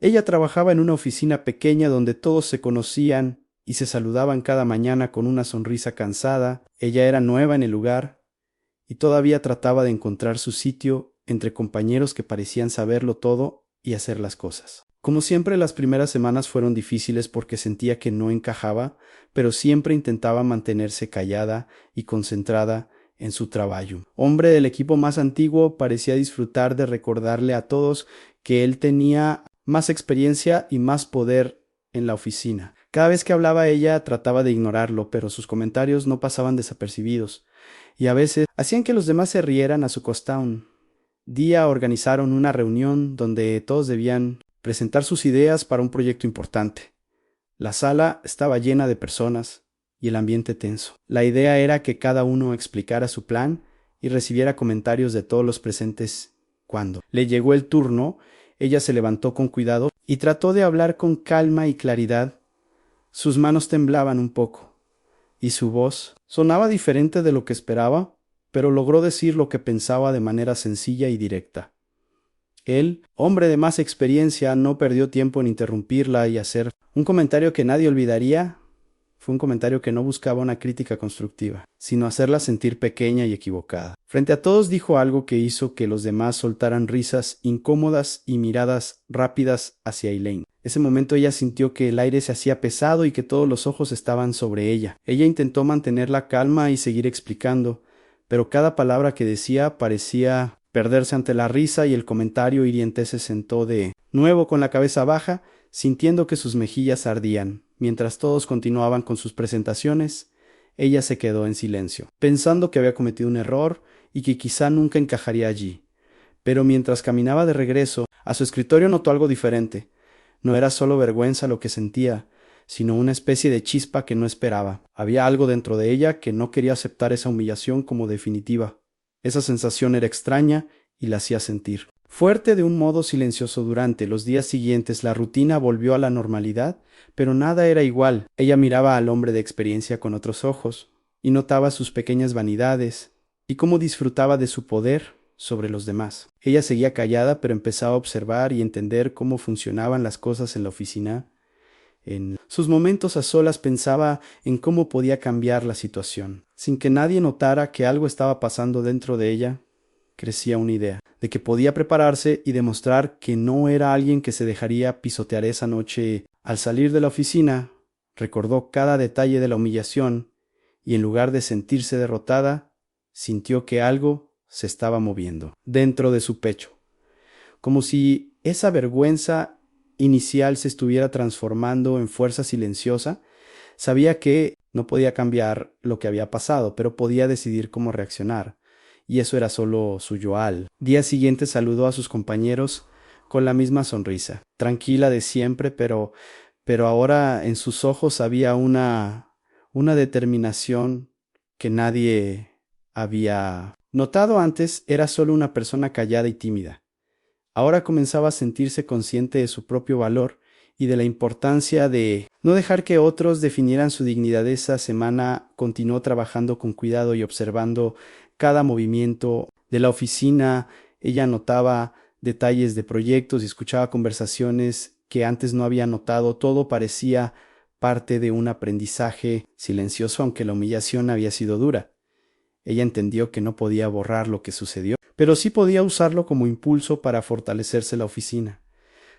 Ella trabajaba en una oficina pequeña donde todos se conocían y se saludaban cada mañana con una sonrisa cansada. Ella era nueva en el lugar y todavía trataba de encontrar su sitio entre compañeros que parecían saberlo todo y hacer las cosas. Como siempre, las primeras semanas fueron difíciles porque sentía que no encajaba, pero siempre intentaba mantenerse callada y concentrada en su trabajo. Hombre del equipo más antiguo, parecía disfrutar de recordarle a todos que él tenía más experiencia y más poder en la oficina. Cada vez que hablaba ella trataba de ignorarlo, pero sus comentarios no pasaban desapercibidos, y a veces hacían que los demás se rieran a su costa. Un día organizaron una reunión donde todos debían presentar sus ideas para un proyecto importante. La sala estaba llena de personas y el ambiente tenso. La idea era que cada uno explicara su plan y recibiera comentarios de todos los presentes. Cuando le llegó el turno, ella se levantó con cuidado y trató de hablar con calma y claridad. Sus manos temblaban un poco y su voz sonaba diferente de lo que esperaba, pero logró decir lo que pensaba de manera sencilla y directa. Él, hombre de más experiencia, no perdió tiempo en interrumpirla y hacer un comentario que nadie olvidaría. Fue un comentario que no buscaba una crítica constructiva, sino hacerla sentir pequeña y equivocada. Frente a todos dijo algo que hizo que los demás soltaran risas incómodas y miradas rápidas hacia Elaine. Ese momento ella sintió que el aire se hacía pesado y que todos los ojos estaban sobre ella. Ella intentó mantener la calma y seguir explicando, pero cada palabra que decía parecía perderse ante la risa y el comentario hiriente. Se sentó de nuevo con la cabeza baja, sintiendo que sus mejillas ardían. Mientras todos continuaban con sus presentaciones, ella se quedó en silencio, pensando que había cometido un error y que quizá nunca encajaría allí. Pero mientras caminaba de regreso a su escritorio notó algo diferente. No era solo vergüenza lo que sentía, sino una especie de chispa que no esperaba. Había algo dentro de ella que no quería aceptar esa humillación como definitiva. Esa sensación era extraña y la hacía sentir fuerte de un modo silencioso. Durante los días siguientes la rutina volvió a la normalidad, pero nada era igual. Ella miraba al hombre de experiencia con otros ojos, y notaba sus pequeñas vanidades, y cómo disfrutaba de su poder sobre los demás. Ella seguía callada, pero empezaba a observar y entender cómo funcionaban las cosas en la oficina. En sus momentos a solas pensaba en cómo podía cambiar la situación. Sin que nadie notara que algo estaba pasando dentro de ella, crecía una idea de que podía prepararse y demostrar que no era alguien que se dejaría pisotear esa noche. Al salir de la oficina, recordó cada detalle de la humillación y en lugar de sentirse derrotada, sintió que algo se estaba moviendo dentro de su pecho, como si esa vergüenza inicial se estuviera transformando en fuerza silenciosa. Sabía que no podía cambiar lo que había pasado, pero podía decidir cómo reaccionar. Y eso era solo suyo. Al día siguiente saludó a sus compañeros con la misma sonrisa, tranquila de siempre, pero ahora en sus ojos había una determinación que nadie había notado antes. Era solo una persona callada y tímida. Ahora comenzaba a sentirse consciente de su propio valor y de la importancia de no dejar que otros definieran su dignidad. Esa semana continuó trabajando con cuidado y observando cada movimiento de la oficina. Ella notaba detalles de proyectos y escuchaba conversaciones que antes no había notado. Todo parecía parte de un aprendizaje silencioso, aunque la humillación había sido dura. Ella entendió que no podía borrar lo que sucedió, pero sí podía usarlo como impulso para fortalecerse la oficina.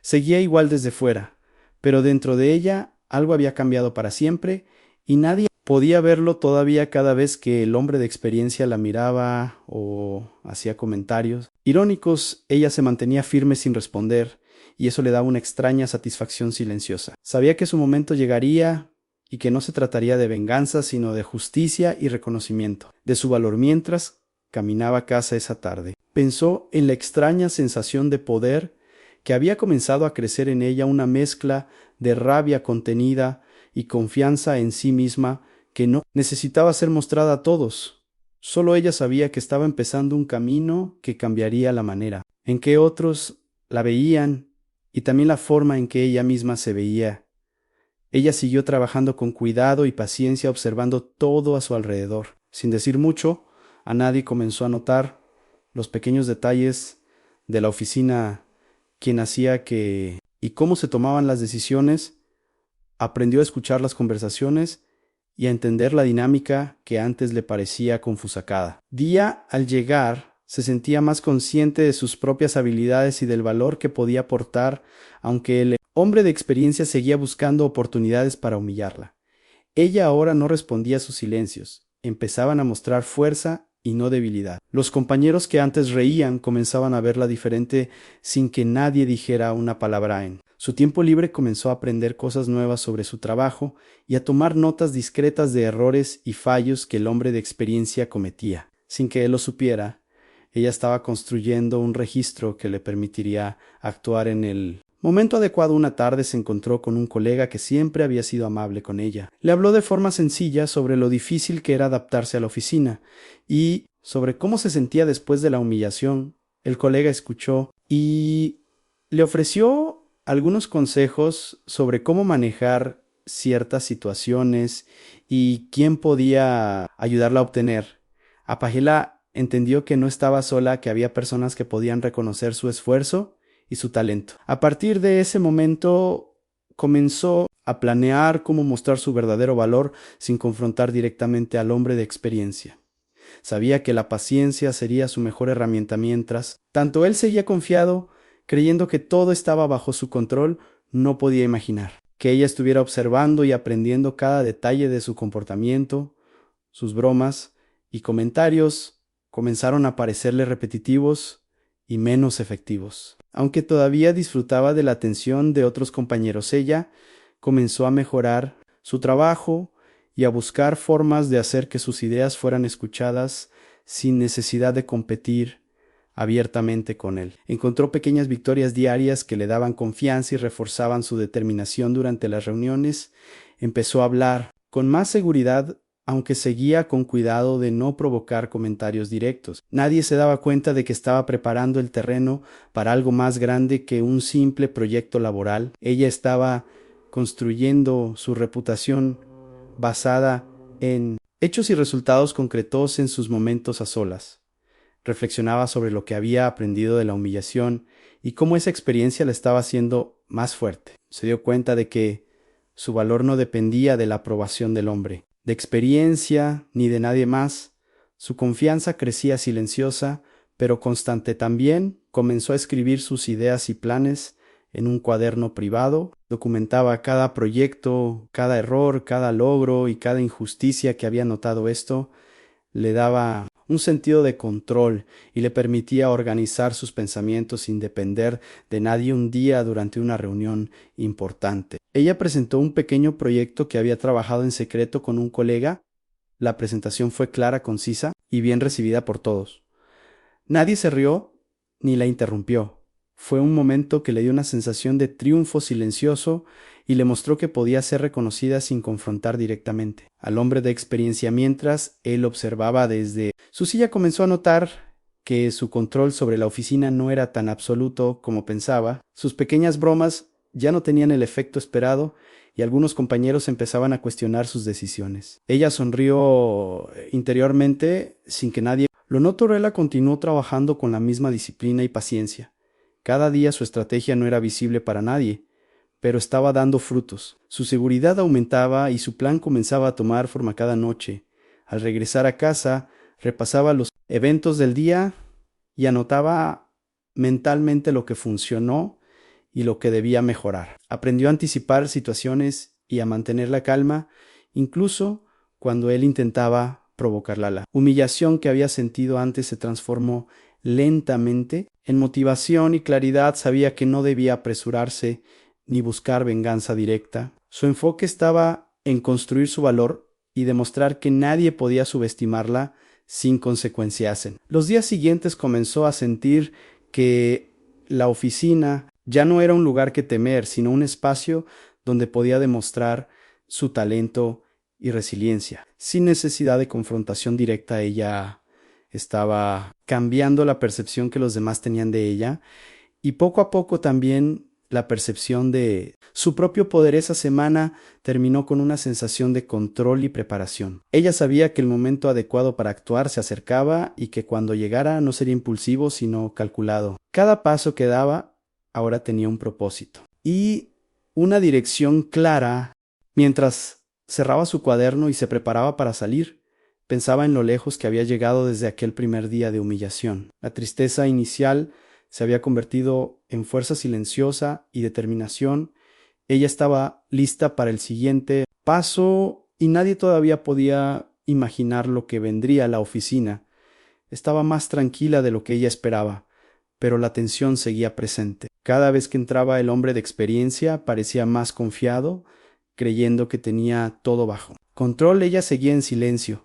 Seguía igual desde fuera, pero dentro de ella algo había cambiado para siempre y nadie podía verlo todavía. Cada vez que el hombre de experiencia la miraba o hacía comentarios irónicos, ella se mantenía firme sin responder, y eso le daba una extraña satisfacción silenciosa. Sabía que su momento llegaría y que no se trataría de venganza, sino de justicia y reconocimiento de su valor. Mientras caminaba a casa esa tarde, pensó en la extraña sensación de poder que había comenzado a crecer en ella, una mezcla de rabia contenida y confianza en sí misma que no necesitaba ser mostrada a todos. Solo ella sabía que estaba empezando un camino que cambiaría la manera en que otros la veían y también la forma en que ella misma se veía. Ella siguió trabajando con cuidado y paciencia, observando todo a su alrededor. Sin decir mucho a nadie, comenzó a notar los pequeños detalles de la oficina, quien hacía que y cómo se tomaban las decisiones, aprendió a escuchar las conversaciones y a entender la dinámica que antes le parecía confusacada. Día al llegar, se sentía más consciente de sus propias habilidades y del valor que podía aportar, aunque el hombre de experiencia seguía buscando oportunidades para humillarla. Ella ahora no respondía a sus silencios, empezaban a mostrar fuerza y no debilidad. Los compañeros que antes reían comenzaban a verla diferente sin que nadie dijera una palabra. En su tiempo libre comenzó a aprender cosas nuevas sobre su trabajo y a tomar notas discretas de errores y fallos que el hombre de experiencia cometía. Sin que él lo supiera, ella estaba construyendo un registro que le permitiría actuar en el momento adecuado. Una tarde se encontró con un colega que siempre había sido amable con ella. Le habló de forma sencilla sobre lo difícil que era adaptarse a la oficina y sobre cómo se sentía después de la humillación. El colega escuchó y le ofreció algunos consejos sobre cómo manejar ciertas situaciones y quién podía ayudarla a obtener. Apajela entendió que no estaba sola, que había personas que podían reconocer su esfuerzo y su talento. A partir de ese momento comenzó a planear cómo mostrar su verdadero valor sin confrontar directamente al hombre de experiencia. Sabía que la paciencia sería su mejor herramienta mientras tanto él seguía confiado, creyendo que todo estaba bajo su control. No podía imaginar que ella estuviera observando y aprendiendo cada detalle de su comportamiento. Sus bromas y comentarios comenzaron a parecerle repetitivos y menos efectivos. Aunque todavía disfrutaba de la atención de otros compañeros, ella comenzó a mejorar su trabajo y a buscar formas de hacer que sus ideas fueran escuchadas sin necesidad de competir abiertamente con él. Encontró pequeñas victorias diarias que le daban confianza y reforzaban su determinación durante las reuniones. Empezó a hablar con más seguridad, aunque seguía con cuidado de no provocar comentarios directos. Nadie se daba cuenta de que estaba preparando el terreno para algo más grande que un simple proyecto laboral. Ella estaba construyendo su reputación basada en hechos y resultados concretos en sus momentos a solas. Reflexionaba sobre lo que había aprendido de la humillación y cómo esa experiencia la estaba haciendo más fuerte. Se dio cuenta de que su valor no dependía de la aprobación del hombre, de experiencia ni de nadie más. Su confianza crecía silenciosa, pero constante. También comenzó a escribir sus ideas y planes en un cuaderno privado. Documentaba cada proyecto, cada error, cada logro y cada injusticia que había notado. Esto le daba un sentido de control y le permitía organizar sus pensamientos sin depender de nadie. Un día, durante una reunión importante, ella presentó un pequeño proyecto que había trabajado en secreto con un colega. La presentación fue clara, concisa y bien recibida por todos. Nadie se rió ni la interrumpió. Fue un momento que le dio una sensación de triunfo silencioso y le mostró que podía ser reconocida sin confrontar directamente al hombre de experiencia. Mientras él observaba desde su silla, comenzó a notar que su control sobre la oficina no era tan absoluto como pensaba. Sus pequeñas bromas ya no tenían el efecto esperado y algunos compañeros empezaban a cuestionar sus decisiones. Ella sonrió interiormente sin que nadie lo notó. Ella continuó trabajando con la misma disciplina y paciencia. Cada día su estrategia no era visible para nadie, pero estaba dando frutos. Su seguridad aumentaba y su plan comenzaba a tomar forma cada noche. Al regresar a casa, repasaba los eventos del día y anotaba mentalmente lo que funcionó y lo que debía mejorar. Aprendió a anticipar situaciones y a mantener la calma, incluso cuando él intentaba provocarla. La humillación que había sentido antes se transformó lentamente en motivación y claridad. Sabía que no debía apresurarse ni buscar venganza directa. Su enfoque estaba en construir su valor y demostrar que nadie podía subestimarla sin consecuencias. Los días siguientes comenzó a sentir que la oficina ya no era un lugar que temer, sino un espacio donde podía demostrar su talento y resiliencia. Sin necesidad de confrontación directa, ella estaba cambiando la percepción que los demás tenían de ella y poco a poco también la percepción de su propio poder. Esa semana terminó con una sensación de control y preparación. Ella sabía que el momento adecuado para actuar se acercaba y que cuando llegara no sería impulsivo sino calculado. Cada paso que daba ahora tenía un propósito. y una dirección clara. Mientras cerraba su cuaderno y se preparaba para salir, pensaba en lo lejos que había llegado desde aquel primer día de humillación. La tristeza inicial se había convertido en fuerza silenciosa y determinación. Ella estaba lista para el siguiente paso y nadie todavía podía imaginar lo que vendría a la oficina. Estaba más tranquila de lo que ella esperaba, pero la tensión seguía presente. Cada vez que entraba el hombre de experiencia parecía más confiado, creyendo que tenía todo bajo control. Ella seguía en silencio,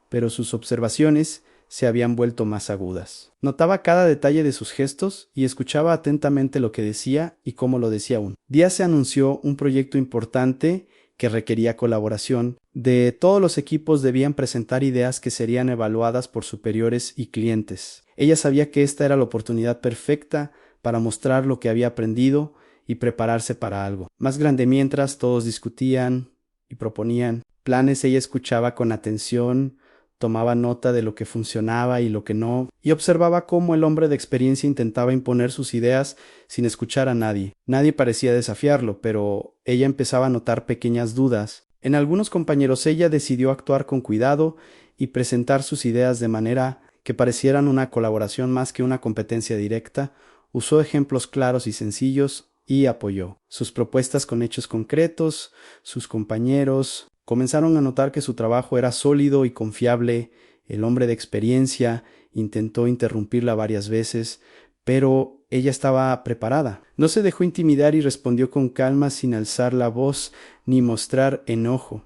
pero sus observaciones se habían vuelto más agudas. Notaba cada detalle de sus gestos y escuchaba atentamente lo que decía y cómo lo decía aún. Díaz se anunció un proyecto importante que requería colaboración. De todos los equipos debían presentar ideas que serían evaluadas por superiores y clientes. Ella sabía que esta era la oportunidad perfecta para mostrar lo que había aprendido y prepararse para algo más grande. Mientras todos discutían y proponían planes, ella escuchaba con atención, tomaba nota de lo que funcionaba y lo que no, y observaba cómo el hombre de experiencia intentaba imponer sus ideas sin escuchar a nadie. Nadie parecía desafiarlo, pero ella empezaba a notar pequeñas dudas. En algunos compañeros ella decidió actuar con cuidado y presentar sus ideas de manera que parecieran una colaboración más que una competencia directa. Usó ejemplos claros y sencillos y apoyó sus propuestas con hechos concretos. Sus compañeros comenzaron a notar que su trabajo era sólido y confiable. El hombre de experiencia intentó interrumpirla varias veces, pero ella estaba preparada. No se dejó intimidar y respondió con calma, sin alzar la voz ni mostrar enojo.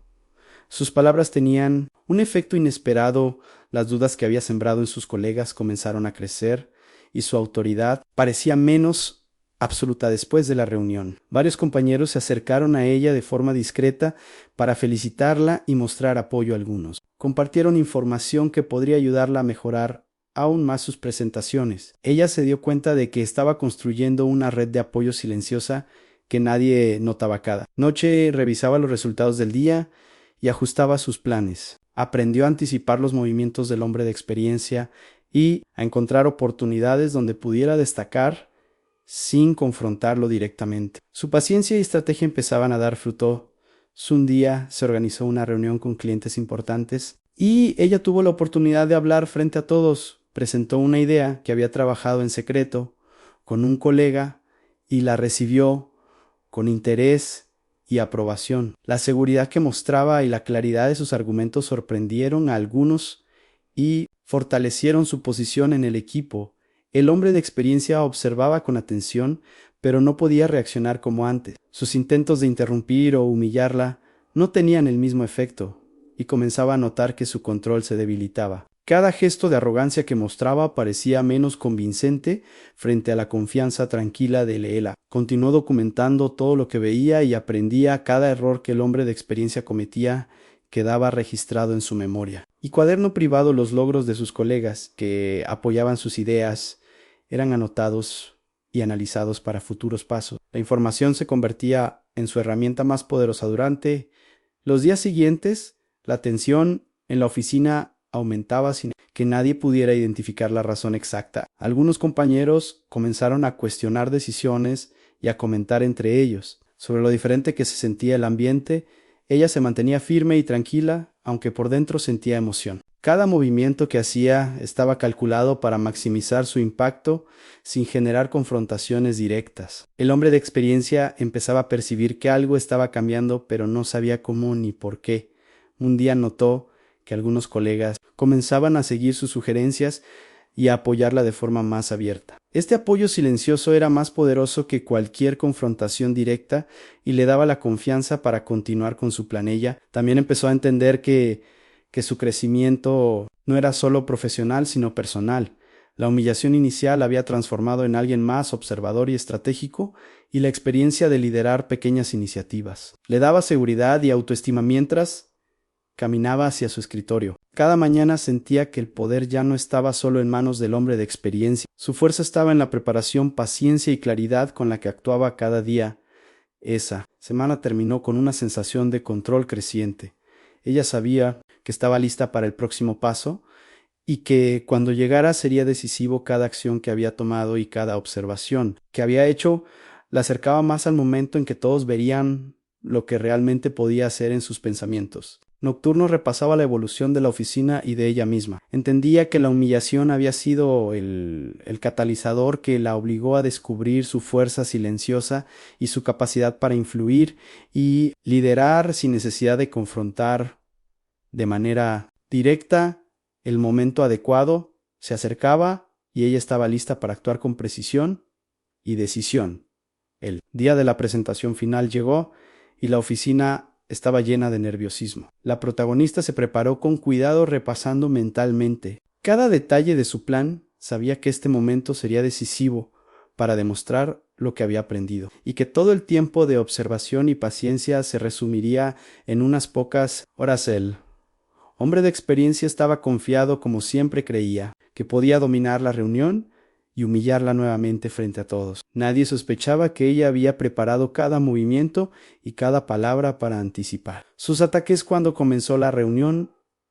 Sus palabras tenían un efecto inesperado. Las dudas que había sembrado en sus colegas comenzaron a crecer y su autoridad parecía menos absoluta después de la reunión. Varios compañeros se acercaron a ella de forma discreta para felicitarla y mostrar apoyo a algunos. Compartieron información que podría ayudarla a mejorar aún más sus presentaciones. Ella se dio cuenta de que estaba construyendo una red de apoyo silenciosa que nadie notaba. Cada noche revisaba los resultados del día y ajustaba sus planes. Aprendió a anticipar los movimientos del hombre de experiencia y a encontrar oportunidades donde pudiera destacar sin confrontarlo directamente. Su paciencia y estrategia empezaban a dar fruto. Un día se organizó una reunión con clientes importantes y ella tuvo la oportunidad de hablar frente a todos. Presentó una idea que había trabajado en secreto con un colega y la recibió con interés y aprobación. La seguridad que mostraba y la claridad de sus argumentos sorprendieron a algunos y fortalecieron su posición en el equipo. El hombre de experiencia observaba con atención, pero no podía reaccionar como antes. Sus intentos de interrumpir o humillarla no tenían el mismo efecto, y comenzaba a notar que su control se debilitaba. Cada gesto de arrogancia que mostraba parecía menos convincente frente a la confianza tranquila de Leela. Continuó documentando todo lo que veía y aprendía. Cada error que el hombre de experiencia cometía quedaba registrado en su memoria. Y cuaderno privado, los logros de sus colegas que apoyaban sus ideas eran anotados y analizados para futuros pasos. La información se convertía en su herramienta más poderosa. Durante los días siguientes, la tensión en la oficina aumentaba sin que nadie pudiera identificar la razón exacta. Algunos compañeros comenzaron a cuestionar decisiones y a comentar entre ellos sobre lo diferente que se sentía el ambiente. Ella se mantenía firme y tranquila, aunque por dentro sentía emoción. Cada movimiento que hacía estaba calculado para maximizar su impacto sin generar confrontaciones directas. El hombre de experiencia empezaba a percibir que algo estaba cambiando, pero no sabía cómo ni por qué. Un día notó que algunos colegas comenzaban a seguir sus sugerencias y a apoyarla de forma más abierta. Este apoyo silencioso era más poderoso que cualquier confrontación directa y le daba la confianza para continuar con su plan. Ella también empezó a entender que su crecimiento no era solo profesional, sino personal. La humillación inicial había transformado en alguien más observador y estratégico, y la experiencia de liderar pequeñas iniciativas le daba seguridad y autoestima mientras caminaba hacia su escritorio. Cada mañana sentía que el poder ya no estaba solo en manos del hombre de experiencia. Su fuerza estaba en la preparación, paciencia y claridad con la que actuaba cada día. Esa semana terminó con una sensación de control creciente. Ella sabía que estaba lista para el próximo paso y que cuando llegara sería decisivo. Cada acción que había tomado y cada observación que había hecho la acercaba más al momento en que todos verían lo que realmente podía hacer en sus pensamientos. Nocturno repasaba la evolución de la oficina y de ella misma. Entendía que la humillación había sido el catalizador que la obligó a descubrir su fuerza silenciosa y su capacidad para influir y liderar sin necesidad de confrontar de manera directa. El momento adecuado se acercaba y ella estaba lista para actuar con precisión y decisión. El día de la presentación final llegó y la oficina estaba llena de nerviosismo. La protagonista se preparó con cuidado repasando mentalmente cada detalle de su plan. Sabía que este momento sería decisivo para demostrar lo que había aprendido y que todo el tiempo de observación y paciencia se resumiría en unas pocas horas. El hombre de experiencia estaba confiado, como siempre creía, que podía dominar la reunión y humillarla nuevamente frente a todos. Nadie sospechaba que ella había preparado cada movimiento y cada palabra para anticipar sus ataques. Cuando comenzó la reunión,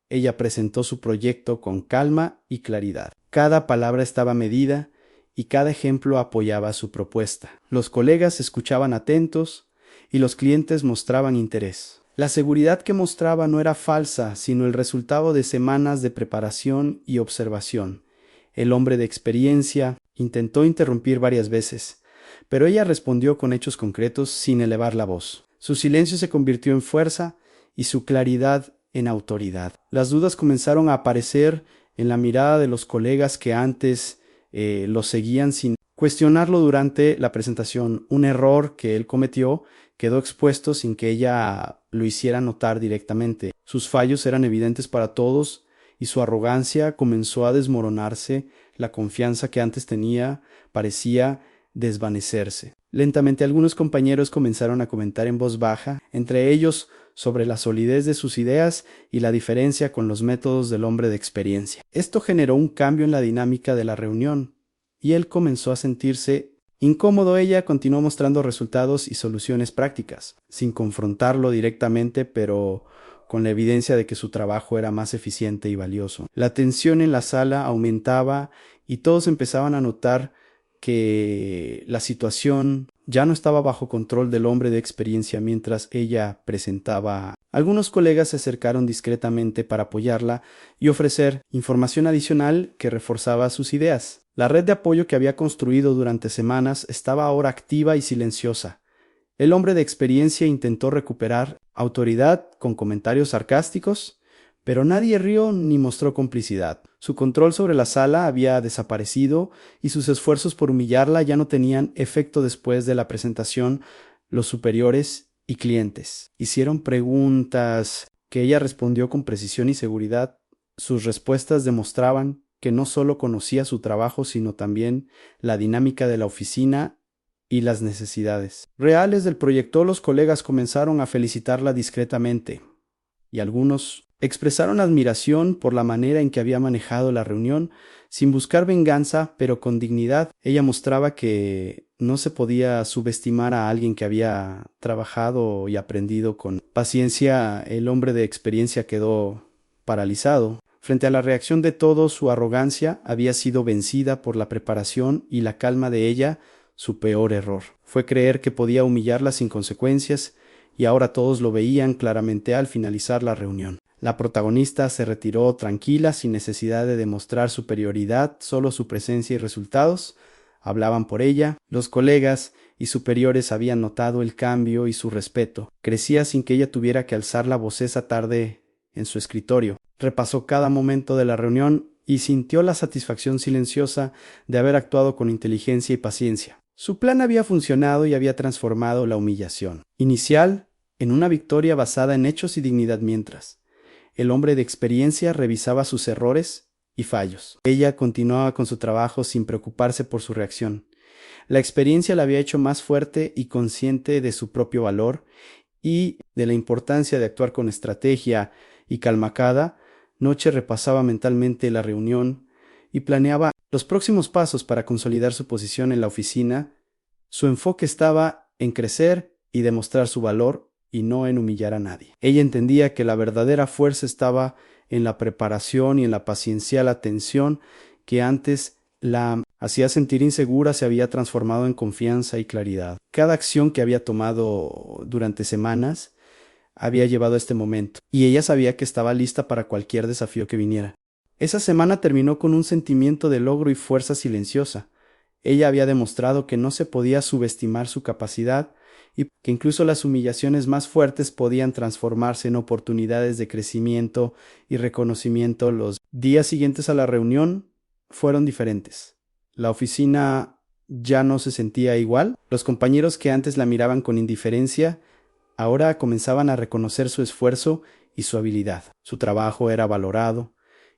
ella presentó su proyecto con calma y claridad. Cada palabra estaba medida y cada ejemplo apoyaba su propuesta. Los colegas escuchaban atentos y los clientes mostraban interés. La seguridad que mostraba no era falsa, sino el resultado de semanas de preparación y observación. El hombre de experiencia intentó interrumpir varias veces, pero ella respondió con hechos concretos sin elevar la voz. Su silencio se convirtió en fuerza y su claridad en autoridad. Las dudas comenzaron a aparecer en la mirada de los colegas que antes lo seguían sin cuestionarlo durante la presentación. Un error que él cometió quedó expuesto sin que ella lo hiciera notar directamente. Sus fallos eran evidentes para todos y su arrogancia comenzó a desmoronarse. La confianza que antes tenía parecía desvanecerse. Lentamente algunos compañeros comenzaron a comentar en voz baja, entre ellos sobre la solidez de sus ideas y la diferencia con los métodos del hombre de experiencia. Esto generó un cambio en la dinámica de la reunión, y él comenzó a sentirse incómodo. Ella continuó mostrando resultados y soluciones prácticas, sin confrontarlo directamente, pero con la evidencia de que su trabajo era más eficiente y valioso. La tensión en la sala aumentaba y todos empezaban a notar que la situación ya no estaba bajo control del hombre de experiencia mientras ella presentaba. Algunos colegas se acercaron discretamente para apoyarla y ofrecer información adicional que reforzaba sus ideas. La red de apoyo que había construido durante semanas estaba ahora activa y silenciosa. El hombre de experiencia intentó recuperar autoridad con comentarios sarcásticos, pero nadie rió ni mostró complicidad. Su control sobre la sala había desaparecido y sus esfuerzos por humillarla ya no tenían efecto. Después de la presentación, los superiores y clientes hicieron preguntas que ella respondió con precisión y seguridad. Sus respuestas demostraban que no solo conocía su trabajo, sino también la dinámica de la oficina y las necesidades reales del proyecto. Los colegas comenzaron a felicitarla discretamente y algunos expresaron admiración por la manera en que había manejado la reunión, sin buscar venganza, pero con dignidad. Ella mostraba que no se podía subestimar a alguien que había trabajado y aprendido con paciencia. El hombre de experiencia quedó paralizado. Frente a la reacción de todos, su arrogancia había sido vencida por la preparación y la calma de ella. Su peor error fue creer que podía humillarla sin consecuencias, y ahora todos lo veían claramente al finalizar la reunión. La protagonista se retiró tranquila, sin necesidad de demostrar superioridad. Solo su presencia y resultados hablaban por ella. Los colegas y superiores habían notado el cambio y su respeto crecía sin que ella tuviera que alzar la voz. Esa tarde, en su escritorio, repasó cada momento de la reunión y sintió la satisfacción silenciosa de haber actuado con inteligencia y paciencia. Su plan había funcionado y había transformado la humillación inicial en una victoria basada en hechos y dignidad. Mientras el hombre de experiencia revisaba sus errores y fallos, ella continuaba con su trabajo sin preocuparse por su reacción. La experiencia la había hecho más fuerte y consciente de su propio valor y de la importancia de actuar con estrategia y calma. Cada noche repasaba mentalmente la reunión y planeaba los próximos pasos para consolidar su posición en la oficina. Su enfoque estaba en crecer y demostrar su valor, y no en humillar a nadie. Ella entendía que la verdadera fuerza estaba en la preparación y en la paciencia. La tensión que antes La hacía sentir insegura se había transformado en confianza y claridad. Cada acción que había tomado durante semanas había llevado a este momento, y ella sabía que estaba lista para cualquier desafío que viniera. Esa semana terminó con un sentimiento de logro y fuerza silenciosa. Ella había demostrado que no se podía subestimar su capacidad y que incluso las humillaciones más fuertes podían transformarse en oportunidades de crecimiento y reconocimiento. Los días siguientes a la reunión fueron diferentes. La oficina ya no se sentía igual. Los compañeros que antes la miraban con indiferencia ahora comenzaban a reconocer su esfuerzo y su habilidad. Su trabajo era valorado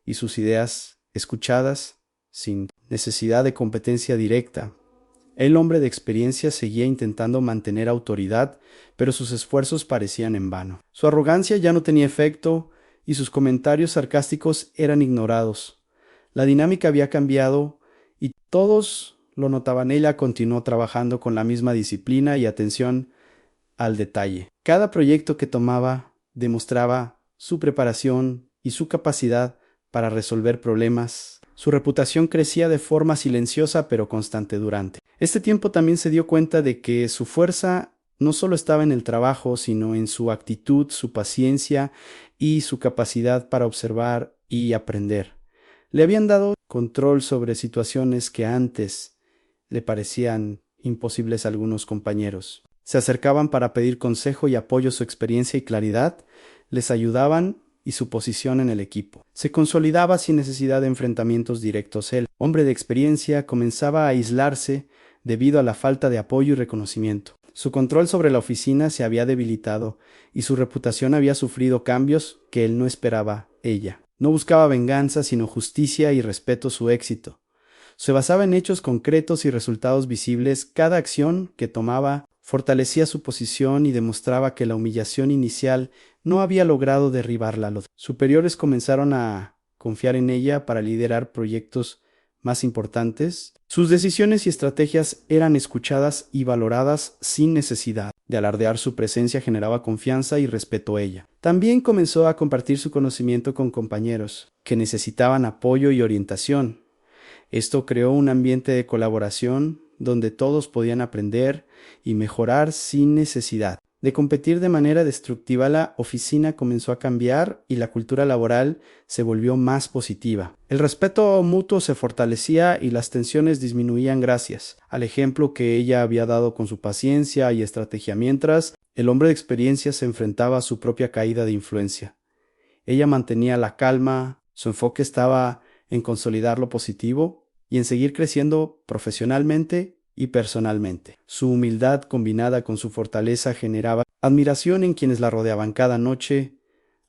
y sus ideas escuchadas sin necesidad de competencia directa. El hombre de experiencia seguía intentando mantener autoridad, pero sus esfuerzos parecían en vano. Su arrogancia ya no tenía efecto y sus comentarios sarcásticos eran ignorados. La dinámica había cambiado y todos lo notaban. Ella continuó trabajando con la misma disciplina y atención al detalle. Cada proyecto que tomaba demostraba su preparación y su capacidad para resolver problemas. Su reputación crecía de forma silenciosa pero constante durante este tiempo. También se dio cuenta de que su fuerza no solo estaba en el trabajo, sino en su actitud, su paciencia y su capacidad para observar y aprender. Le habían dado control sobre situaciones que antes le parecían imposibles a algunos compañeros. Se acercaban para pedir consejo y apoyo. Su experiencia y claridad les ayudaban y su posición en el equipo se consolidaba sin necesidad de enfrentamientos directos. El hombre de experiencia comenzaba a aislarse debido a la falta de apoyo y reconocimiento. Su control sobre la oficina se había debilitado y su reputación había sufrido cambios que él no esperaba. Ella no buscaba venganza, sino justicia y respeto. Su éxito se basaba en hechos concretos y resultados visibles. Cada acción que tomaba fortalecía su posición y demostraba que la humillación inicial no había logrado derribarla. Los superiores comenzaron a confiar en ella para liderar proyectos más importantes. Sus decisiones y estrategias eran escuchadas y valoradas sin necesidad de alardear. Su presencia generaba confianza y respeto a ella. También comenzó a compartir su conocimiento con compañeros que necesitaban apoyo y orientación. Esto creó un ambiente de colaboración donde todos podían aprender y mejorar sin necesidad de competir de manera destructiva. La oficina comenzó a cambiar y la cultura laboral se volvió más positiva. El respeto mutuo se fortalecía y las tensiones disminuían gracias al ejemplo que ella había dado con su paciencia y estrategia. Mientras el hombre de experiencia se enfrentaba a su propia caída de influencia, ella mantenía la calma. Su enfoque estaba en consolidar lo positivo y en seguir creciendo profesionalmente y personalmente. Su humildad combinada con su fortaleza generaba admiración en quienes la rodeaban. Cada noche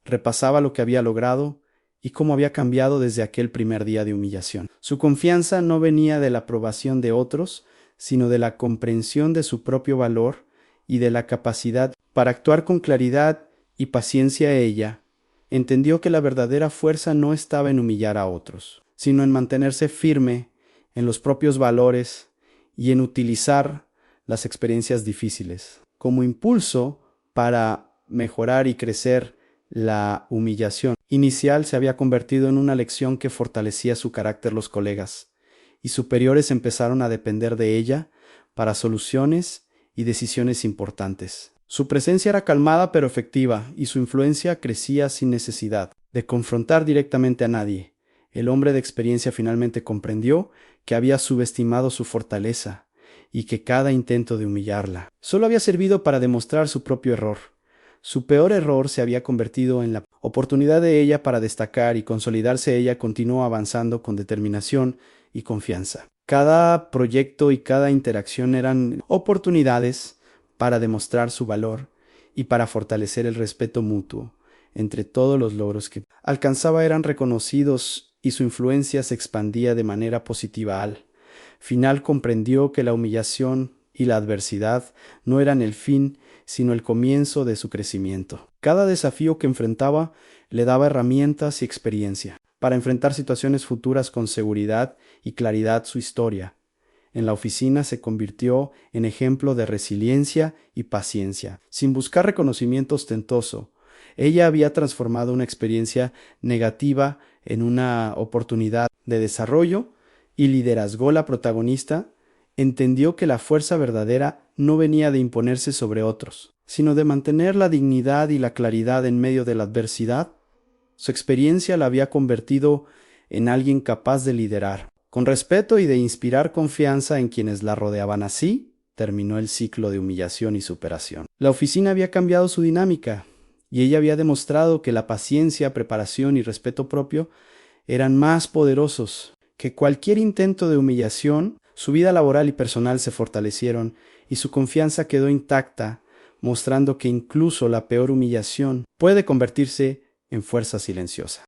repasaba lo que había logrado y cómo había cambiado desde aquel primer día de humillación. Su confianza no venía de la aprobación de otros, sino de la comprensión de su propio valor y de la capacidad para actuar con claridad y paciencia. Ella entendió que la verdadera fuerza no estaba en humillar a otros, sino en mantenerse firme en los propios valores y en utilizar las experiencias difíciles como impulso para mejorar y crecer. La humillación inicial se había convertido en una lección que fortalecía su carácter. Los colegas y superiores empezaron a depender de ella para soluciones y decisiones importantes. Su presencia era calmada pero efectiva y su influencia crecía sin necesidad de confrontar directamente a nadie. El hombre de experiencia finalmente comprendió que había subestimado su fortaleza y que cada intento de humillarla solo había servido para demostrar su propio error. Su peor error se había convertido en la oportunidad de ella para destacar y consolidarse. Ella continuó avanzando con determinación y confianza. Cada proyecto y cada interacción eran oportunidades para demostrar su valor y para fortalecer el respeto mutuo. Entre todos los logros que alcanzaba eran reconocidos y su influencia se expandía de manera positiva. Al final comprendió que la humillación y la adversidad no eran el fin, sino el comienzo de su crecimiento. Cada desafío que enfrentaba le daba herramientas y experiencia para enfrentar situaciones futuras con seguridad y claridad. Su historia en la oficina se convirtió en ejemplo de resiliencia y paciencia. Sin buscar reconocimiento ostentoso, ella había transformado una experiencia negativa en una oportunidad de desarrollo y liderazgó la protagonista, entendió que la fuerza verdadera no venía de imponerse sobre otros, sino de mantener la dignidad y la claridad en medio de la adversidad. Su experiencia la había convertido en alguien capaz de liderar, con respeto y de inspirar confianza en quienes la rodeaban. Así terminó el ciclo de humillación y superación. La oficina había cambiado su dinámica, y ella había demostrado que la paciencia, preparación y respeto propio eran más poderosos que cualquier intento de humillación. Su vida laboral y personal se fortalecieron y su confianza quedó intacta, mostrando que incluso la peor humillación puede convertirse en fuerza silenciosa.